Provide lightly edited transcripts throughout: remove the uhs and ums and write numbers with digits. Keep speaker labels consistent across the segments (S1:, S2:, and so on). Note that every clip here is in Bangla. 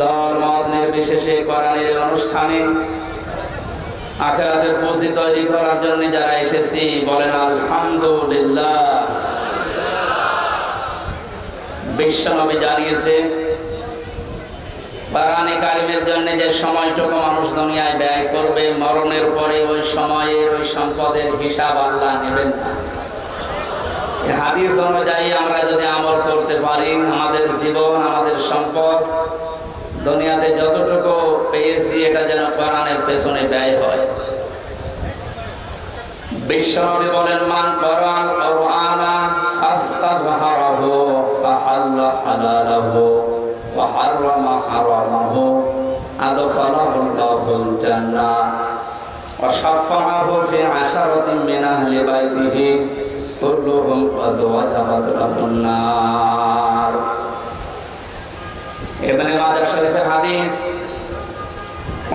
S1: দল মত নির্বিশেষে কোরআনের অনুষ্ঠানে আখিরাতের পুঁজি তৈরি করার জন্য যারা এসেছি বলেন আলহামদুলিল্লাহ। বিশ্বনবী জানিয়েছে কোরআনে কারিমের জন্য যে সময়টুকু মানুষ দুনিয়ায় ব্যয় করবে, মরণের পরে ওই সময়ের ওই সম্পদের হিসাব আল্লাহ নেবেন না। হাদিস অনুযায়ী আমরা যদি আমল করতে পারি, আমাদের জীবন, আমাদের সম্পদ দুনিয়াতে যতটুকু পেয়েছি এটা যেন কোরআনের পেছনে ব্যয় হয়। বিশ্বনবী বলেন মান কোরআন কোরআনা ফাস্তাযহারাহু ফাহাল্লা হালালাহু ওয়া হারামা হারামাহু আদখালাহুল্লাহুল জান্নাহ ওয়া শাফাআহু ফি আশারাতিন মিন আহলি বাইতিহি কুল্লুহুম ক্বাদ ওয়াজাবাত লাহুন নার। ইবনে মাজাহ শরীফের হাদিস।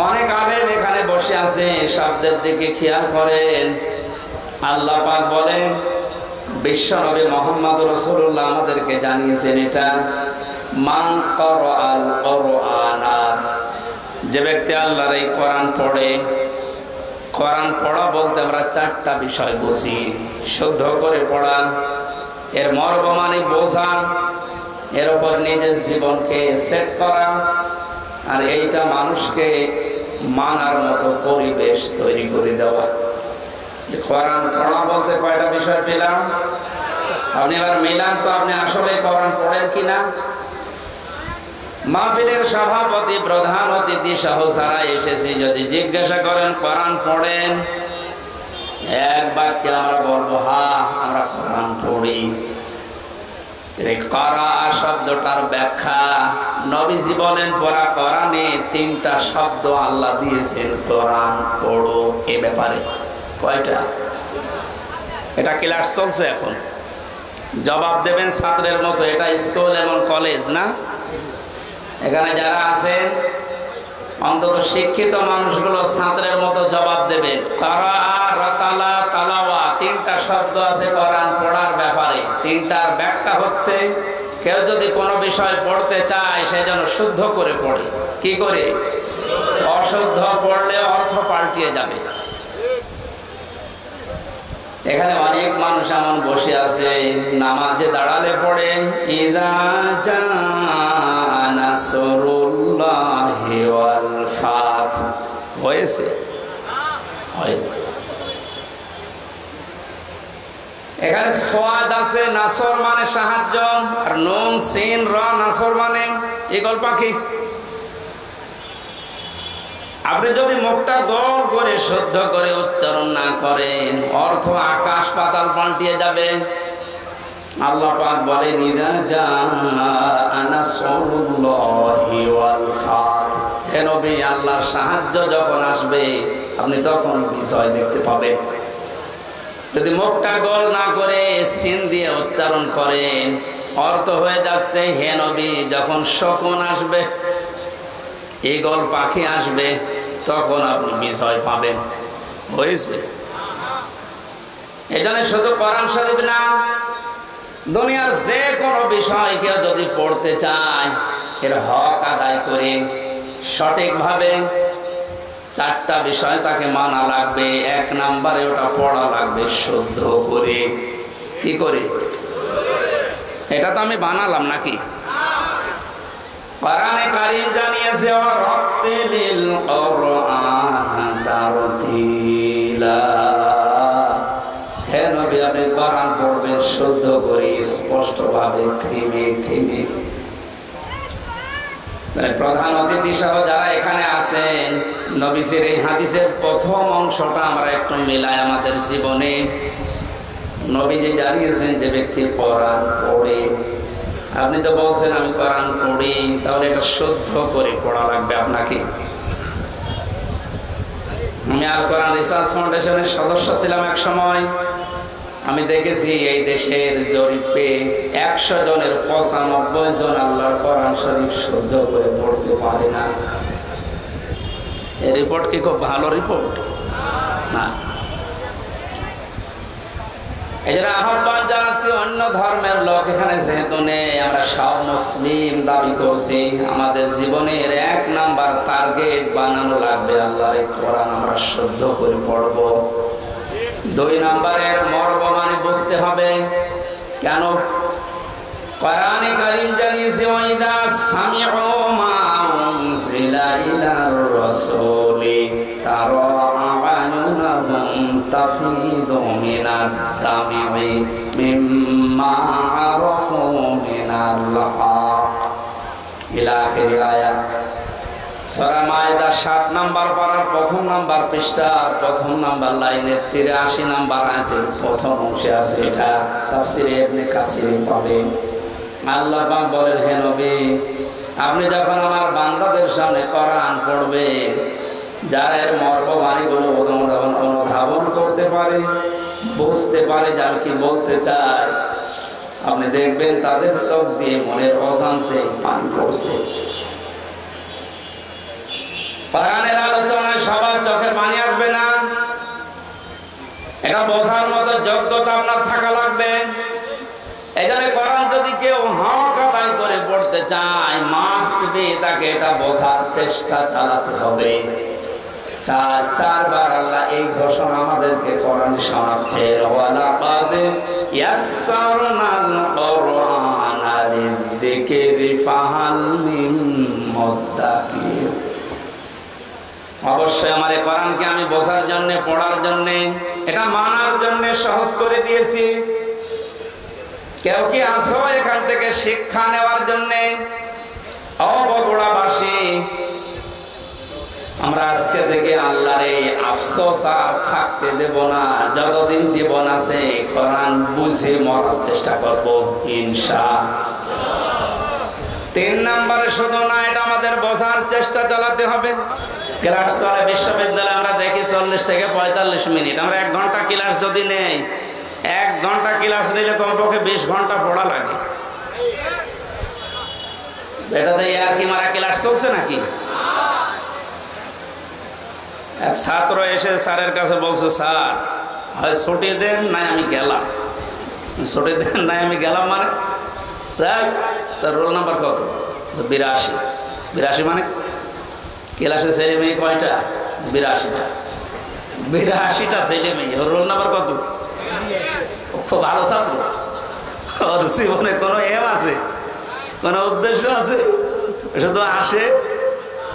S1: অনেক আলেম এখানে বসে আছে, শব্দের দিকে খেয়াল করেন। আল্লাহ পাক বলেন, বিশ্বনবী মুহাম্মদ রাসূলুল্লাহ আমাদেরকে জানিয়েছেন এটা মান ক্বারাআল কুরআনা, যে ব্যক্তি আল্লাহর এই কোরআন পড়ে। কোরআন পড়া বলতে আমরা চারটা বিষয় বুঝি। শুদ্ধ করে পড়া, এর মর্ম মানে বোঝা, এর উপর নিজের জীবনকে সেট করা, আর এইটা মানুষকে মানার মতো পরিবেশ তৈরি করে দেওয়া। কোরআন পড়া বলতে কয়টা বিষয় পেলাম? আপনি এবার মিলান তো, আপনি আসলে কোরআন পড়েন কিনা। মাহফিলের সভাপতি, প্রধান অতিথি সহ যারা এসেছি যদি জিজ্ঞাসা করেন কোরআন পড়েন, এক বাক্যে আমরা বলবো হ্যাঁ আমরা কোরআন পড়ি। করা শব্দটার ব্যাখ্যা নবীজি বলেন পড়া কোরআনে তিনটা শব্দ আল্লাহ দিয়েছেন কোরআন পড়ো এ ব্যাপারে। কয়টা? এটা ক্লাস চলছে এখন, জবাব দেবেন ছাত্রের মতো। এটা স্কুল এবং কলেজ না। এখানে যারা আছেন অন্তত শিক্ষিত মানুষগুলো ছাত্রের মতো জবাব দেবেন। করা রাতালা তালাওয়া তিনটা শব্দ আছে কোরআন পড়ার ব্যাপারে। তিনটার ব্যাখ্যা হচ্ছে কেউ যদি কোনো বিষয় পড়তে চায় সে যেন শুদ্ধ করে পড়ে। কি করে? অশুদ্ধ পড়লে অর্থ পাল্টিয়ে যাবে। এখানে অনেক মানুষ এমন বসে আছে নামাজে দাঁড়ালে পড়ে ইযা জাআ নাসরুল্লাহি ওয়াল ফাত, হয়েছে? এখানে সোয়াদ আছে, নাসর মানে সাহায্য, আর নুন সিন র নাসর মানে ঈগল পাখি। আপনি যদি মুখটা গোল করে শুদ্ধ করে উচ্চারণ না করেন অর্থ আকাশ পাতাল পাল্টিয়ে যাবে। আল্লাহ পাক বলেন ইযা জাআ নাসরুল্লাহি ওয়াল ফাত, হে নবী আল্লাহর সাহায্য যখন আসবে আপনি তখন বিজয় দেখতে পাবেন। যদি মুখটা গোল না করে সিন দিয়ে উচ্চারণ করেন অর্থ হয়ে যাচ্ছে হে নবী যখন শকুন আসবে, ঈগল পাখি আসবে তখন আপনি বিজয় পাবেন। হয়েছে? এজন্য শুধু কোরআন শরীফ না, দুনিয়ার যে কোনো বিষয় কেউ যদি পড়তে চায় এর হক আদায় করে সঠিকভাবে চারটা বিষয় তাকে মানা লাগবে। এক নম্বরে ওটা পড়া লাগবে শুদ্ধ করে। কি করে? এটা তো আমি বানালাম নাকি? কোরআনে কারীম জানিয়েছে ওয়ারাত্তিলিল কুরআনা তারতিলা, হে নবী আপনি কোরআন পড়বেন শুদ্ধ করে স্পষ্টভাবে থেমে থেমে। প্রধান অতিথি সহ যারা এখানে আছেন নবীজির এই হাদিসের প্রথম অংশটা আমরা একটু মিলাই আমাদের জীবনে। নবীজি জানিয়েছেন যে ব্যক্তি কোরআন পড়ে, আপনি তো বলছেন আমি কোরআন পড়ি, তাহলে এটা শুদ্ধ করে পড়া লাগবে আপনাকে। আমি আল কোরআন রিসার্চ ফাউন্ডেশনের সদস্য ছিলাম এক সময়। আমি দেখেছি এই দেশের জরিপে 100 জনের 95 জন আল্লাহর কোরআন শরীফ শুদ্ধ করে পড়তে পারে না। এই রিপোর্ট কি খুব ভালো রিপোর্ট? না। এজন্য আহ্বান জানাচ্ছি অন্য ধর্মের লোক এখানে যেহেতু নেই, আমরা সব মুসলিম দাবি করছি, আমাদের জীবনের 1 নাম্বার টার্গেট বানানো লাগবে আল্লাহর এই কোরআন আমরা শুদ্ধ করে পড়ব। 2 নাম্বারের মর্ম মানে বুঝতে হবে। কেন? কোরআনে কারীম জানিয়েছে ওয়াইদা সামিউ মা উনজিলা ইলার রাসূলি তারা আ'য়ুনাহুম তাফিদু মিনাদ দামি মিম্মা আরাফু মিনাল হক ইলা আখির আয়াত। সূরা মাইদা 7 নাম্বার পারার 1ম নাম্বার পৃষ্ঠার 1ম নাম্বার লাইনের 83 নাম্বার আয়াতের প্রথম অংশে আছে। এটা তাফসীরে ইবনে কাসিরে পাবেন। আল্লাহ পাক বলেন, হে নবী, আপনি যখন আমার বান্দাদের সামনে কোরআন পড়বেন, যারা এর মর্মবাণীগুলো অনুধাবন করতে পারে, বুঝতে পারে যে আমি কি বলতে চাই, আপনি দেখবেন তাদের চোখ দিয়ে মনের অজান্তে পানি পড়ছে। কোরআনের আলোচনায় সবার চোখে পানি আসবে না, এটা বোঝার মতো যোগ্যতা আপনার থাকা লাগবে। এখানে কোরআন যদি কেউ হক আদায় করে পড়তে চায়, মাস্ট বি তাকে এটা বোঝার চেষ্টা চালাতে হবে। 4বার আল্লাহ এই ঘোষণা আমাদেরকে কোরআন শোনাচ্ছেন, ওয়ালাকাদ ইয়াসসারনাল কুরআনা লিযিকরি ফাহাল মিন মুদ্দাকির। অবশ্যই আমার এই কোরআনকে আমি বোঝার জন্য, পড়ার জন্য, এটা মানার জন্য সহজ করে দিয়েছি। কেউ কি আসো এখান থেকে শিক্ষা নেওয়ার জন্য? বগুড়াবাসী, আমরা আজকে থেকে আল্লাহর এই আফসোস আর থাকতে দেব না। যতদিন জীবন আছে কোরআন বুঝে মরার চেষ্টা করব ইনশাআল্লাহ। 3 নম্বরে শুধু না, এটা আমাদের বোঝার চেষ্টা চালাতে হবে। ক্লাস চলে বিশ্ববিদ্যালয়ে, আমরা দেখি 40 থেকে 45 মিনিট। আমরা 1 ঘন্টা ক্লাস যদি নেই, 1 ঘন্টা ক্লাস নিলে কমপক্ষে 20 ঘন্টা পড়া লাগে। এটাতে আর কি মারা ক্লাস চলছে নাকি? এক ছাত্র এসে স্যারের কাছে বলছে, স্যার হয় ছুটি দেন নাই আমি গেলাম। ছুটি দেন নাই আমি গেলাম মানে তার রোল নাম্বার কত? 82। 82 মানে ক্লাসে ছেলে মেয়ে কয়টা? 82টা। 82টা ছেলে মেয়ে, ওর রোল নাম্বার কত? খুব ভালো ছাত্র। ওর জীবনে কোনো এম আছে, কোনো উদ্দেশ্য আছে? শুধু আসে,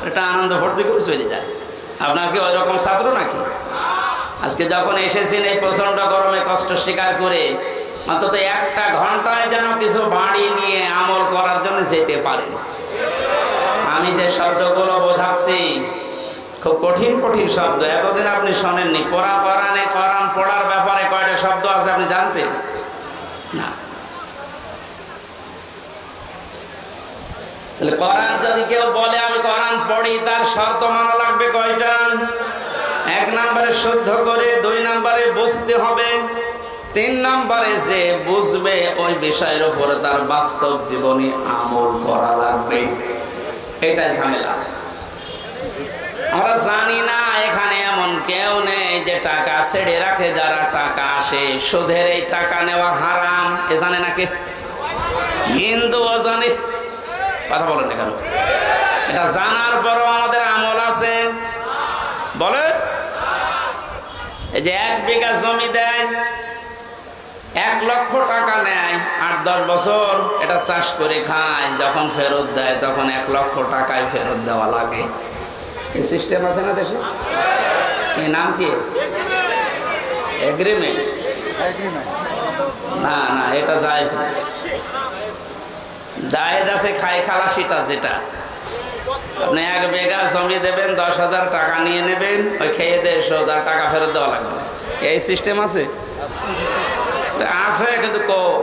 S1: এটা আনন্দ ফুর্তি করে চলে যায়। আপনার কি ওই রকম ছাত্র নাকি? আজকে যখন এসেছেন এই প্রচন্ড গরমে কষ্ট স্বীকার করে, অন্তত 1টা ঘন্টায় যেন কিছু বাড়ি নিয়ে আমল করার জন্য যেতে পারেন। আমি যে শব্দগুলো বোঝাচ্ছি খুব কঠিন কঠিন শব্দ, এতদিন আপনি শোনেননি। কোরআনে কোরআন পড়ার ব্যাপারে কয়টা শব্দ আছে আপনি জানতেন না? তাহলে কোরআন যদি কেউ বলে আমি কোরআন পড়ি, তার শর্ত মানা লাগবে কয়টা? 1 নম্বরে শুদ্ধ করে, 2 নম্বরে বুঝতে হবে, 3 নম্বরে যে বুঝবে ওই বিষয়ের উপরে তার বাস্তব জীবনে আমল করা লাগবে। এটাই ঝামেলা। আমরা জানি না এখানে এমন কেউ নেই যে টাকা ছেড়ে রাখে। যারা টাকা আসে, সুদের এই টাকা নেওয়া হারাম, এ জানে নাকি? হিন্দুও জানে, কথা বলেন না কেন? এটা জানার পরও আমাদের আমল আছে। বলে এই যে 1 বিঘা জমি দেয়, 1 লক্ষ টাকা নেয়, 8-10 বছর এটা চাষ করে খায়, যখন ফেরত দেয় তখন 1 লক্ষ টাকায় ফেরত দেওয়া লাগে। এই সিস্টেম আছে না দেশে? এই নাম কি? এগ্রিমেন্ট। না না, এটা জায়েজ না। জায়েজ আছে খাই খালাসিটা, যেটা আপনি 1 বিঘা জমি দেবেন, 10,000 টাকা নিয়ে নেবেন, ওই খেয়ে দিয়ে 100,000 টাকা ফেরত দেওয়া লাগবে। এই সিস্টেম আছে? আছে, কিন্তু কম।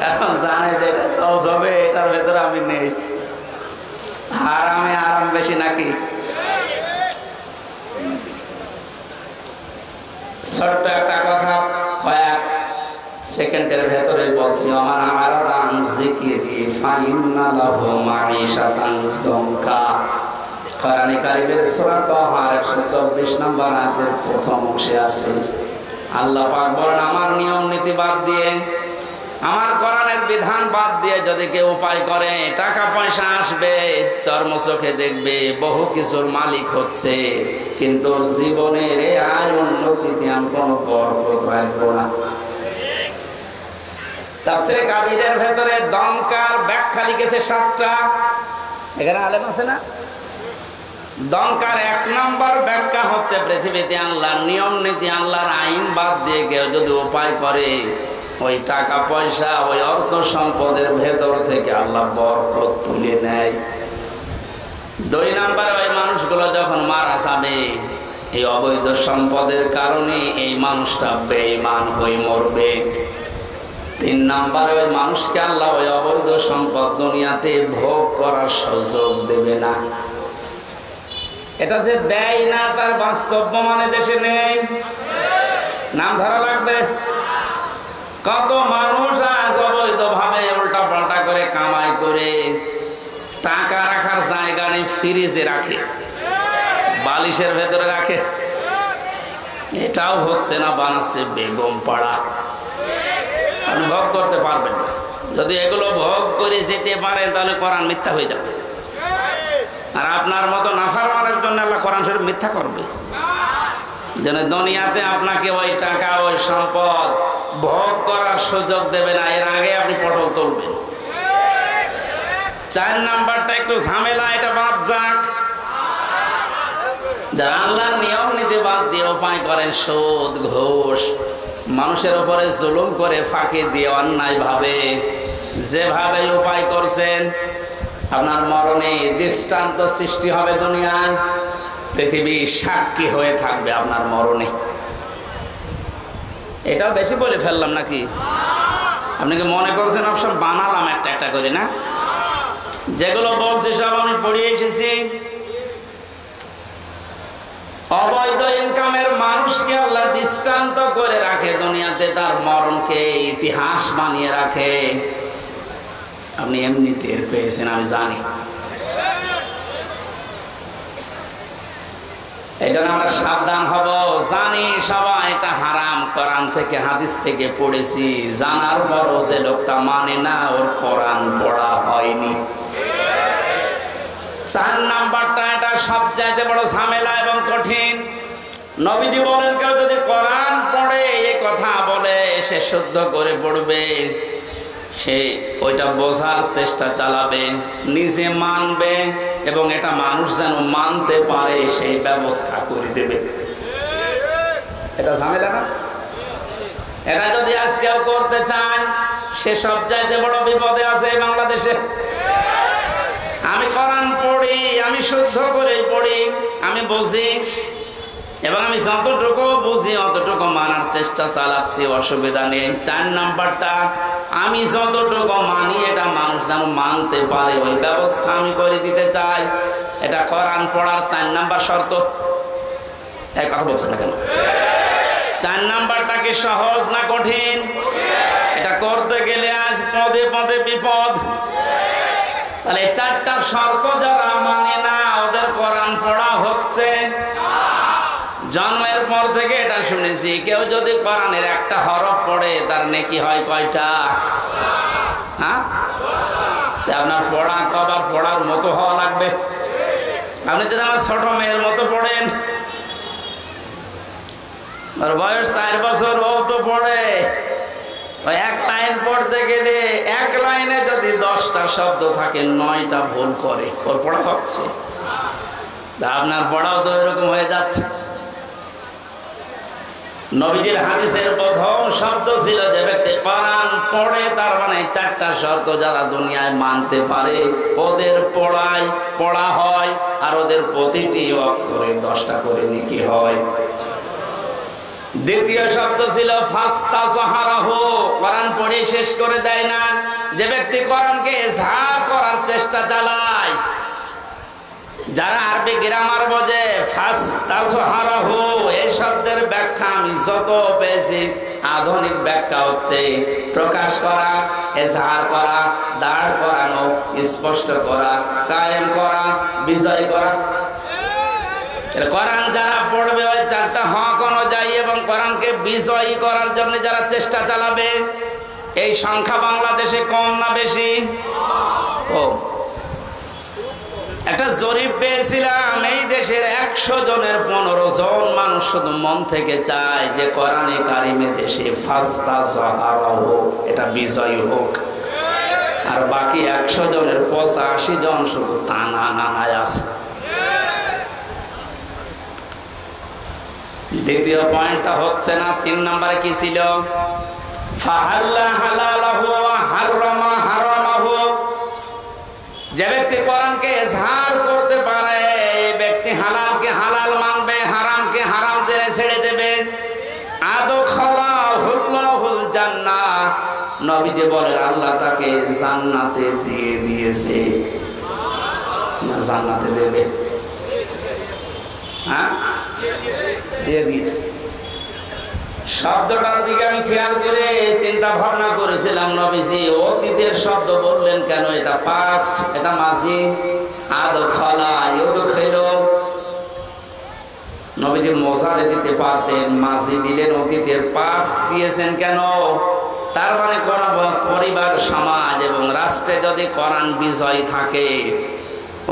S1: এখন জানে যে এটা লস হবে, এটার ভেতরে আমি নেই। হারামে আরাম বেশি নাকি? ছোট্ট একটা কথা কয়েক সেকেন্ডের ভেতরে বলছি। আমার আরাদান জিকিরি ফাইন্না লাহু মাঈশাতান দঙ্কা। কোরআনে কারীমের সূরা তাহা 124 নম্বর আয়াতের প্রথম অংশে আছে, আল্লাহ পাক বলেন আমার নিয়ম নীতি বাদ দিয়ে, আমার কোরআনের বিধান বাদ দিয়ে যদি কেউ উপায় করে টাকা পয়সা আসবে, চর্ম চোখে দেখবে বহু কিছুর মালিক হচ্ছে, কিন্তু জীবনের এই আয় উন্নতিতে আমি কোনো বরকত রাখবো না। তাফসীরে কাবীরের ভেতরে দমকার ব্যাখ্যা লিখেছে 7টা। এখানে আলেম আছে না? দমকার 1 নম্বর ব্যাখ্যা হচ্ছে পৃথিবীতে আল্লাহর নিয়ম নীতি, আল্লাহর আইন বাদ দিয়ে কেউ যদি উপায় করে, ওই টাকা পয়সা, ওই অর্থ সম্পদের ভেতর থেকে আল্লাহ বরকত তুলে নেয়। 2 নম্বরে ওই মানুষগুলো যখন মারা যাবে, এই অবৈধ সম্পদের কারণে এই মানুষটা বেঈমান হয়ে মরবে। 3 নম্বরে ওই মানুষকে আল্লাহ ওই অবৈধ সম্পদ দুনিয়াতে ভোগ করার সুযোগ দেবে না। এটা যে দেয় না তার বাস্তব মানে দেশে নেই, নাম ধরা লাগবে। কত মানুষ আজ অবৈধ ভাবে উল্টা পাল্টা করে কামাই করে টাকা রাখার জায়গা নেই, ফ্রিজে রাখে, বালিশের ভেতরে রাখে। এটাও হচ্ছে না, বানাচ্ছে বেগম পাড়া। আপনি ভোগ করতে পারবেন না। যদি এগুলো ভোগ করে যেতে পারেন তাহলে কোরআন মিথ্যা হয়ে যাবে। আর আপনার মতো নাফরমানের জন্য আল্লাহ কোরআন শরীফ মিথ্যা করবে। যেন দুনিয়াতে আপনাকে ওই টাকা ওই সম্পদ ভোগ করার সুযোগ দেবে না, এর আগে আপনি পটল তুলবেন। 4 নাম্বারটা একটু ঝামেলা, এটা বাদ যাক। যারা আল্লাহর নিয়ম নীতি বাদ দিয়ে উপায় করেন সুদ ঘুষ, মানুষের উপরে জুলুম করে ফাঁকি দিয়ে অন্যায় ভাবে যেভাবে উপায় করছেন, আপনার মরণে দৃষ্টান্ত সৃষ্টি হবে দুনিয়ায়। পৃথিবী সাক্ষী হয়ে থাকবে আপনার মরণে। এটাও বেশি বলে ফেললাম নাকি? আপনি কি মনে করছেন সব বানালাম একটা একটা করে? না, যেগুলো বলছে সব আমি পড়িয়ে এসেছি। অবৈধ ইনকামের মানুষকে আল্লাহ দৃষ্টান্ত করে রাখে দুনিয়াতে, তার মরণকে ইতিহাস বানিয়ে রাখে। আপনি এমনি টের পেয়েছেন, আমি জানি। এই জন্য আমরা সাবধান হব। জানি সবাই এটা হারাম, কোরআন থেকে হাদিস থেকে পড়েছি, জানার পরও যে লোকটা মানে না, ওর কোরআন পড়া হয়নি। 4 নাম্বারটা, এটা সবচাইতে বড় ঝামেলা এবং কঠিন। নবীজি বলেন কেউ যদি কোরআন পড়ে এ কথা বলে, সে শুদ্ধ করে পড়বে, সে ওইটা বোঝার চেষ্টা চালাবে, নিজে মানবে, এবং এটা মানুষ যেন মানতে পারে সেই ব্যবস্থা করে দেবে। এটা ঝামেলা না? এটা যদি আজ কেউ করতে চান, সে সব চাইতে বড় বিপদে আছে এই বাংলাদেশে। আমি কোরআন পড়ি, আমি শুদ্ধ করে পড়ি, আমি বুঝি, এবং আমি যতটুকু বুঝি অতটুকু মানার চেষ্টা চালাচ্ছি, অসুবিধা নেই। 4 নাম্বারটা, আমি যতটুকু মানি এটা মানুষ যেন মানতে পারে, ওই ব্যবস্থা আমি করে দিতে চাই। এটা কোরআন পড়ার 4 নাম্বার শর্ত। এই কথা বলছেন না কেন? 4 নাম্বারটা কি সহজ না কঠিন? এটা করতে গেলে আজ পদে পদে বিপদ। তাহলে 4টা শর্ত যারা মানে না, ওদের কোরআন পড়া হচ্ছে। জন্মের পর থেকে এটা শুনেছি, কেউ যদি কোরআনের একটা হরফ পড়ে তার নেকি হয় কয়টা? হ্যাঁ, আপনার পড়া কবার পড়ার মতো হওয়া লাগবে। আপনি যদি আমার ছোট মেয়ের মতো পড়েন, ওর বয়স 4 বছর, ও তো পড়ে, ওই 1 লাইন পড়তে গেলে 1 লাইনে যদি 10টা শব্দ থাকে 9টা ভুল করে, ওর পড়া হচ্ছে। তা আপনার পড়াও তো এরকম হয়ে যাচ্ছে। নবীজির হাদিসের প্রথম শব্দ ছিল যে ব্যক্তি কোরআন পড়ে, তার মানে 4টা শর্ত যারা দুনিয়ায় মানতে পারে ওদের পড়া হয়, আর ওদের প্রতিটি অক্ষরে 10টা করে নেকি হয়। দ্বিতীয় শব্দ ছিল ফাস্তাযহারাহু, কোরআন পড়ে শেষ করে দেয় না। যে ব্যক্তি কোরআনকে ইজহার করার চেষ্টা চালায়, যারা আরবি গ্রামার বোঝে, ফাস্তাযহারাহু এই শব্দের ব্যাখ্যা আমি যত পেয়েছি, আধুনিক ব্যাখ্যা হচ্ছে প্রকাশ করা, ইজহার করা, দাঁড় করানো, স্পষ্ট করা, কায়েম করা, বিজয় করা। কোরআন যারা পড়বে ওই 4টা হক অনুযায়ী এবং কোরআনকে বিজয়ী করার জন্য যারা চেষ্টা চালাবে, এই সংখ্যা বাংলাদেশে কম না বেশি? কম। একটা জরিপ পেয়েছিলাম, এই দেশের 100 জনের 15 জন মানুষ শুধু মন থেকে চায় যে কোরআনে কারিমে দেশে এটা বিজয়ী হোক, আর বাকি 100 জনের 85 জন শুধু টানা নানায় আছে। দ্বিতীয় পয়েন্টটা হচ্ছে না। 3 নম্বরে কি ছিল? ফাহাল্লা হালালাহু ওয়া হারামা হারামাহু। যে ব্যক্তি কোরআনকে ইজহার করতে পারে, এই ব্যক্তি হালালকে হালাল মানবে, হারামকে হারাম জেনে ছেড়ে দেবে। আদখালাহুল্লাহুল জান্নাহ, নবীজি বলেন আল্লাহ তাকে জান্নাতে দিয়ে দিয়েছে। না জান্নাতে দেবে? হ্যাঁ, দিয়ে দিয়েছে। শব্দটার দিকে আমি খেয়াল করে চিন্তা ভাবনা করেছিলাম, নবীজি অতীতের শব্দ বললেন কেন? এটা পাস্ট, এটা মাজি। আদখালা ইউদখিলু, নবীজি মোজারে দিতে পারতেন, মাজি দিলেন, অতীতের পাস্ট দিয়েছেন কেন? তার মানে পরিবার, সমাজ এবং রাষ্ট্রে যদি কোরআন বিজয় থাকে,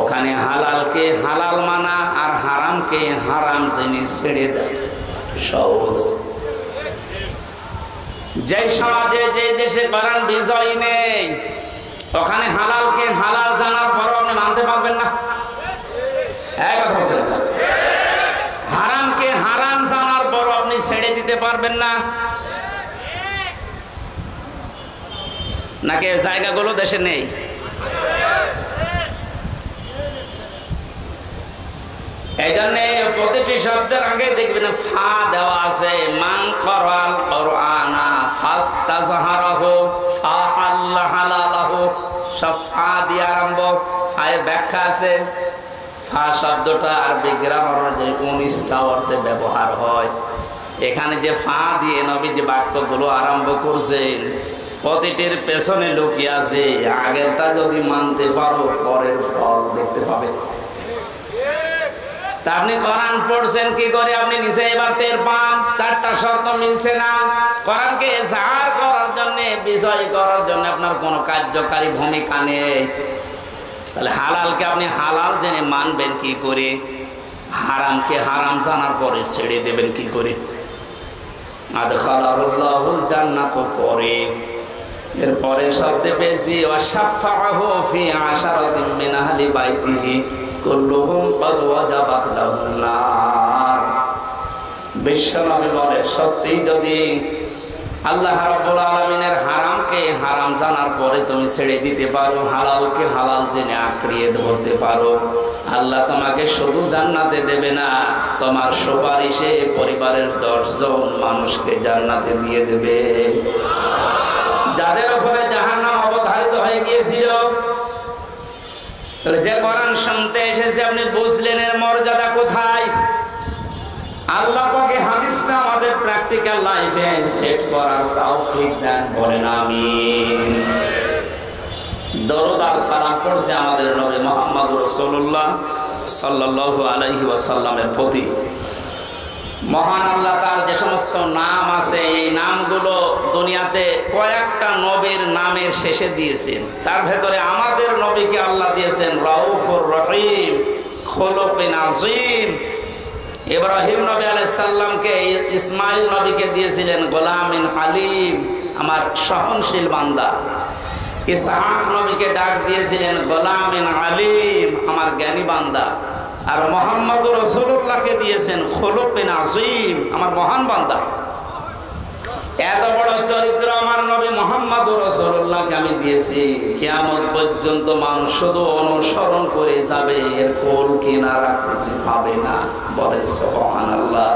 S1: ওখানে হালালকে হালাল মানা আর হারামকে হারাম জেনে ছেড়ে দেয় সহজ। যে সমাজে, যে দেশে কোরআন বিজয় নেই, ওখানে হালালকে হালাল জানার পর আপনি মানতে পারবেন না। হারামকে হারাম জানার পর আপনি ছেড়ে দিতে পারবেন না। নাকি জায়গাগুলো দেশে নেই? এই জন্য প্রতিটি শব্দের আগে দেখবেন ফা দেওয়া আছে। মান ক্বারাল কুরআনা ফাস্তাযহারাহু ফাহাল্লা হালালাহু, সব ফা দিয়ে আরম্ভ। ফায়ের ব্যাখ্যা আছে। ফা শব্দটা আরবি গ্রামার অনুযায়ী 19টা অর্থে ব্যবহার হয়। এখানে যে ফা দিয়ে নবী যে বাক্যগুলো আরম্ভ করছেন, প্রতিটির পেছনে লুকিয়ে আছে আগেরটা যদি মানতে পারো পরের ফল দেখতে পাবে। তা আপনি কোরআন পড়ছেন কি করে? আপনি নিজে এবার টের পান 4টা শর্ত মিলছে না। কোরআনকে ইজহার করার জন্য, বিজয় করার জন্য আপনার কোনো কার্যকারী ভূমিকা নেই। তাহলে হালালকে আপনি হালাল জেনে মানবেন কি করে? হারামকে হারাম জানার পরে ছেড়ে দেবেন কি করে? আদখালাহুল্লাহুল জান্নাত পরে, এরপরে শব্দে বেশি ওয়াশাফাহু ফি আশারাতিন মিন আহলি বাইতিহি কুল্লুহুম ক্বাদ ওয়াজাবাত লাহুন নার। বিশ্বনবী বলে, সত্যি যদি আল্লাহ রাব্বুল আলামিনের হারামকে হারাম জানার পরে তুমি ছেড়ে দিতে পারো, হালালকে হালাল জেনে আঁকড়িয়ে ধরতে পারো, আল্লাহ তোমাকে শুধু জান্নাতে দেবে না, তোমার সুপারিশে পরিবারের 10 জন মানুষকে জান্নাতে দিয়ে দেবে। যাদের উপরে জাহান্নাম অবধারিত হয়ে গিয়েছিল, যে কোরআন শুনতে এসেছে আপনি বুঝলেন এর মর্যাদা কোথায়? আল্লাহ পাকে হাদিসটা আমাদের প্র্যাকটিক্যাল লাইফে সেট করার তৌফিক দেন, বলেন আমিন। দরুদ আর সালাম পড়ছে আমাদের নবী মুহাম্মদ রাসূলুল্লাহ সাল্লাল্লাহু আলাইহি ওয়াসাল্লামের প্রতি। মহান আল্লাহ তার যে সমস্ত নাম আছে, এই নামগুলো দুনিয়াতে কয়েকটা নবীর নামের শেষে দিয়েছেন। তার ভেতরে আমাদের নবীকে আল্লাহ দিয়েছেন রাউফুর রহিম, খুলুকিন আযীম। ইব্রাহিম নবী আলাইহিস সালামকে, ইসমাইল নবীকে দিয়েছিলেন গোলামিন হালিম, আমার সহনশীল বান্দা। ইসহাক নবীকে ডাক দিয়েছিলেন গোলামিন আলিম, আমার জ্ঞানী বান্দা। আর মুহাম্মদ রাসূলুল্লাহকে দিয়েছেন খুলুকিন আযীম, আমার মহান বান্দা। এত বড় চরিত্র আমার নবী মুহাম্মদ রাসূলুল্লাহকে আমি দিয়েছি, কিয়ামত পর্যন্ত মানুষ শুধু অনুসরণ করে যাবে, এর কোল কিনারা খুঁজে পাবে না। বলে সুবহানাল্লাহ।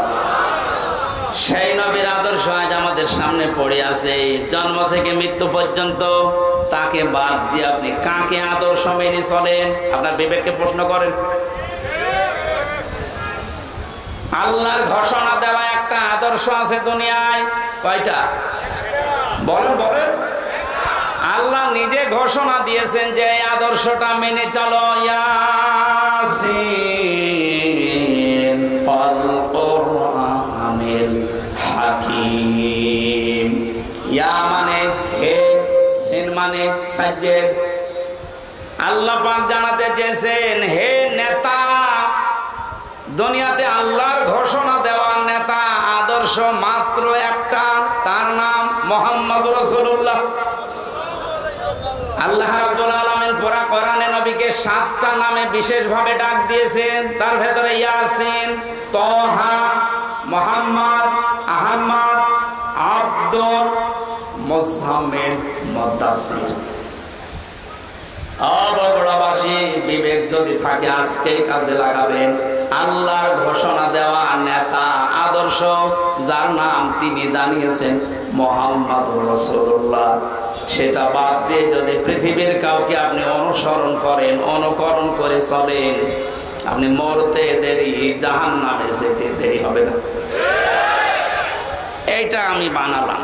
S1: সেই নবীর আদর্শ আজ আমাদের সামনে পড়ে আছে। জন্ম থেকে মৃত্যু পর্যন্ত তাকে বাদ দিয়ে আপনি কাকে আদর্শ মেনে চলেন? আপনার বিবেককে প্রশ্ন করেন। আল্লাহর ঘোষণা দেওয়া একটা আদর্শ আছে দুনিয়ায়, কয়টা? বলেন বলেন। আল্লাহ নিজে ঘোষণা দিয়েছেন যে এই আদর্শটা মেনে চলো। ইয়াসিন ওয়াল কুরআনিল সাজ্জেদ। আল্লাহ পাক জানাতে চেয়েছেন, হে নেতা, দুনিয়াতে আল্লাহর ঘোষণা দেওয়া নেতা আদর্শ মাত্র একটা, তার নাম মুহাম্মদুর রাসূলুল্লাহ। আল্লাহ রাব্বুল আলামিন পুরা কোরআনে নবীকে 7টা নামে বিশেষভাবে ডাক দিয়েছেন। তার ভেতরে ইয়াসিন, তাহা, মুহাম্মদ, আহমদ, আব্দুল, মুজাম্মিল, মুদাসসির। বগুড়াবাসী, বিবেক যদি থাকে আজকেই কাজে লাগাবেন। আল্লাহর ঘোষণা দেওয়া নেতা আদর্শ যার নাম তিনি জানিয়েছেন মুহাম্মদুর রাসূলুল্লাহ, সেটা বাদ দিয়ে যদি পৃথিবীর কাউকে আপনি অনুসরণ করেন, অনুকরণ করে চলেন, আপনি মরতে দেরি, জাহান্নামে যেতে দেরি হবে না। এইটা আমি বানালাম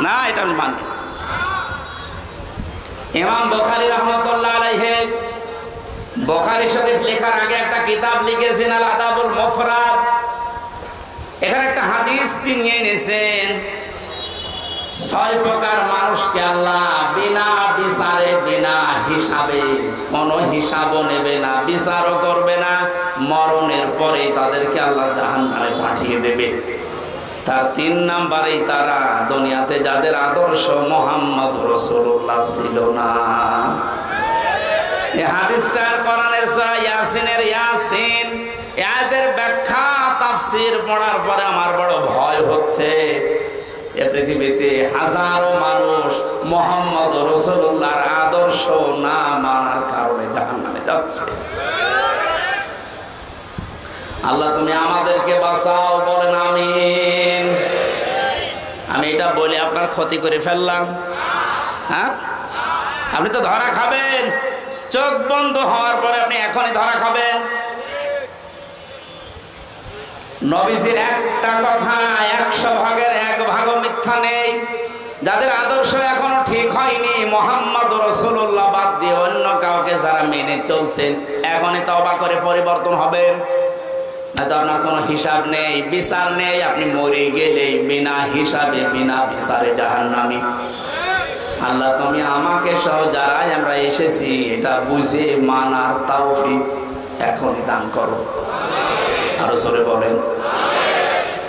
S1: না, এটা আমি বানিয়েছি। ইমাম বুখারী রাহমাতুল্লাহ আলাইহি বুখারী শরীফ লেখার আগে একটা কিতাব লিখেছেন, আল আদাবুল মুফরাদ। এখানে একটা হাদিস তিনি এনেছেন, 6 প্রকার মানুষকে আল্লাহ বিনা বিচারে, বিনা হিসাবে, কোনো হিসাবও নেবে না, বিচারও করবে না, মরণের পরে তাদেরকে আল্লাহ জাহান্নামে পাঠিয়ে দেবে। তার 3 নাম্বারেই তারা দুনিয়াতে যাদের আদর্শ মুহাম্মদুর রাসূলুল্লাহ ছিল না। এই হাদিসটা কোরআনের সূরা ইয়াসিনের ইয়াসিন, এর ব্যাখ্যা তাফসীর পড়ার পরে আমার বড় ভয় হচ্ছে। এই পৃথিবীতে হাজারো মানুষ মুহাম্মদুর রাসূলুল্লাহর আদর্শ না মানার কারণে জাহান্নামে যাচ্ছে। আল্লাহ তুমি আমাদেরকে বাঁচাও, বলেন আমিন। আমি এটা বলে আপনার ক্ষতি করে ফেললাম? হ্যাঁ, আপনি তো ধরা খাবেন। চোখ বন্ধ হওয়ার পরে আপনি এখনই ধরা খাবেন। নবীজির একটা কথা 100 ভাগের 1 ভাগও মিথ্যা নেই। যাদের আদর্শ এখনো ঠিক হয়নি, মুহাম্মদুর রাসূলুল্লাহ বাদ দিয়ে অন্য কাউকে যারা মেনে চলছেন, এখনই তওবা করে পরিবর্তন হবেন। আপনার কোনো হিসাব নেই, বিচার নেই, আপনি মরে গেলেই বিনা হিসাবে, বিনা বিচারে জাহান্নামী। আল্লাহ তুমি আমাকে সহ যারাই আমরা এসেছি এটা বুঝে মানার তৌফিক এখনই দান করো। আরো জোরে বলেন।